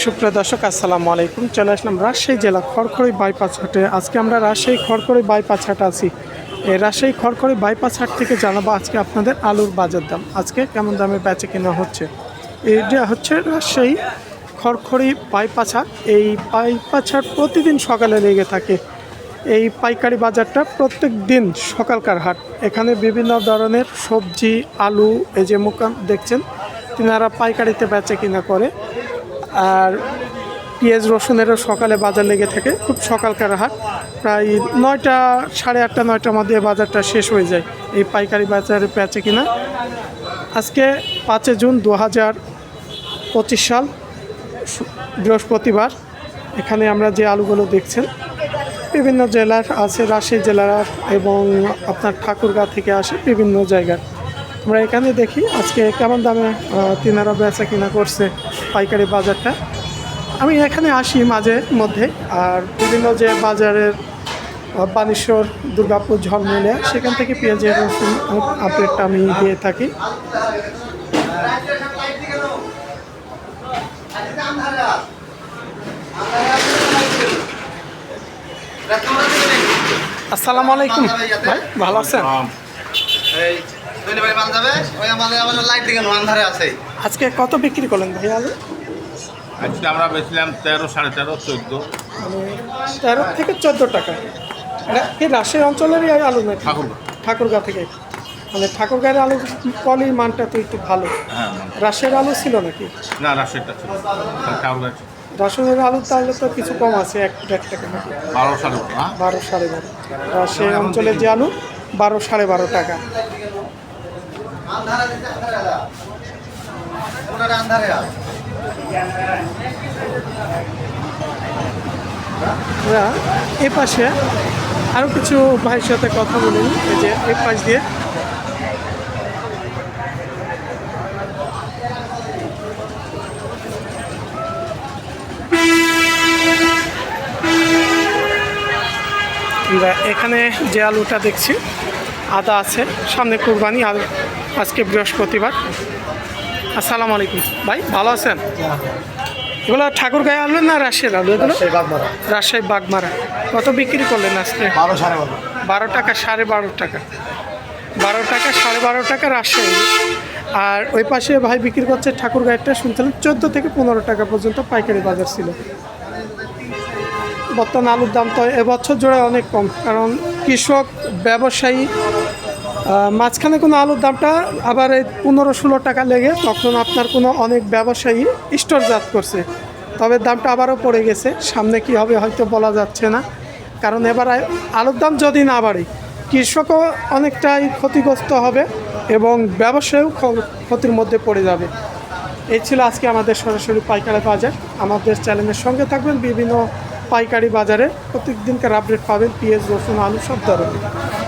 সুপ্রিয় দর্শক আসসালামু আলাইকুম। চলে আসলাম রাজশাহী জেলা খড়খড়ি বাইপাস হাটে। আজকে আমরা রাজশাহী খড়খড়ি বাইপাস হাটে আছি। এই রাজশাহী খড়খড়ি বাইপাস হাট থেকে জানাবো আজকে আপনাদের আলুর বাজার দাম, আজকে কেমন দামে বেচে কেনা হচ্ছে। এইটা হচ্ছে রাজশাহী খড়খড়ি বাইপাস হাট। এই বাইপাস হাট প্রতিদিন সকালে লেগে থাকে। এই পাইকারি বাজারটা প্রত্যেক দিন সকালকার হাট। এখানে বিভিন্ন ধরনের সবজি, আলু, এই যে মোকাম দেখছেন, তিনারা পাইকারিতে বেচে কিনা করে। আর পেঁয়াজ রসুনেরও সকালে বাজার লেগে থাকে, খুব সকালকার হাট। প্রায় 9টা, 8:30, 9টার মধ্যে বাজারটা শেষ হয়ে যায় এই পাইকারি বাজারে বেচে কিনা। আজকে 5 জুন 2025 সাল, বৃহস্পতিবার। এখানে আমরা যে আলুগুলো দেখছেন বিভিন্ন জেলার আছে, রাজশাহী জেলার এবং আপনার ঠাকুরগাঁ থেকে আসে বিভিন্ন জায়গার। আমরা এখানে দেখি আজকে কেমন দামে তিনারা বেচা কিনা করছে পাইকারি বাজারটা। আমি এখানে আসি মাঝে মধ্যে, আর বিভিন্ন যে বাজারের বানেশ্বর, দুর্গাপুর, ঝলমেলে, সেখান থেকে পেঁয়াজের রসুন আপডেটটা আমি দিয়ে থাকি। আসসালামু আলাইকুম ভাই, ভালো আছেন? আজকে কত বিক্রি করলেন ভাই আলু? আজকে আমরা বেচলাম 13, 13.5, 14। মানে 13 থেকে 14 টাকা। এটা কি রাজশাহী অঞ্চলেরই আলু নাকি? ঠাকুরগাঁ থেকে। মানে ঠাকুরগাঁয়ের আলু কলির মানটা তো একটু ভালো। হ্যাঁ, রাজশাহীর আলু ছিল নাকি? না, রাজশাহীটা ছিল ঠাকুরগাঁ। রাজশাহীর আলু তাহলে তো কিছু কম আছে, 1-1.5 টাকা নাকি? 12, 12.5। 12, 12.5। রাজশাহী অঞ্চলের যে আলু 12, 12.5 টাকা। এ পাশে আরও কিছু ভাইয়ের সাথে কথা বলিনি। এই যে এ পাশ দিয়ে আমরা এখানে যে আলুটা দেখছি, আদা আছে, সামনে কুরবানি, আর আজকে বৃহস্পতিবার। আসসালামু আলাইকুম ভাই, ভালো আছেন? এগুলো ঠাকুরগাঁয়ে আলু না রাজশাহীর আলু? এগুলো রাজশাহী বাগমারা। কত বিক্রি করলেন আজকে? 12 টাকা, 12.5 টাকা। 12 টাকা, 12.5 টাকা রাজশাহী। আর ওই পাশে ভাই বিক্রি করছে ঠাকুরগাঁয়েরটা, শুনছিলাম 14 থেকে 15 টাকা পর্যন্ত পাইকারি বাজার ছিল। বর্তমান আলুর দাম তো এবছর জোড়ায় অনেক কম, কারণ কৃষক, ব্যবসায়ী, মাঝখানে কোনো আলুর দামটা আবার এই 15-16 টাকা লেগে, তখন আপনার কোনো অনেক ব্যবসায়ী স্টোরজাত করছে, তবে দামটা আবারও পড়ে গেছে। সামনে কি হবে হয়তো বলা যাচ্ছে না, কারণ এবার আলুর দাম যদি না বাড়ে কৃষকও অনেকটাই ক্ষতিগ্রস্ত হবে এবং ব্যবসায়ীও ক্ষতির মধ্যে পড়ে যাবে। এই ছিল আজকে আমাদের সরাসরি পাইকারি বাজার। আমাদের চ্যানেলের সঙ্গে থাকবেন, বিভিন্ন পাইকারি বাজারে প্রত্যেক দিনকার আপডেট পাবেন, পেঁয়াজ, রসুন, আলু সব ধরনের।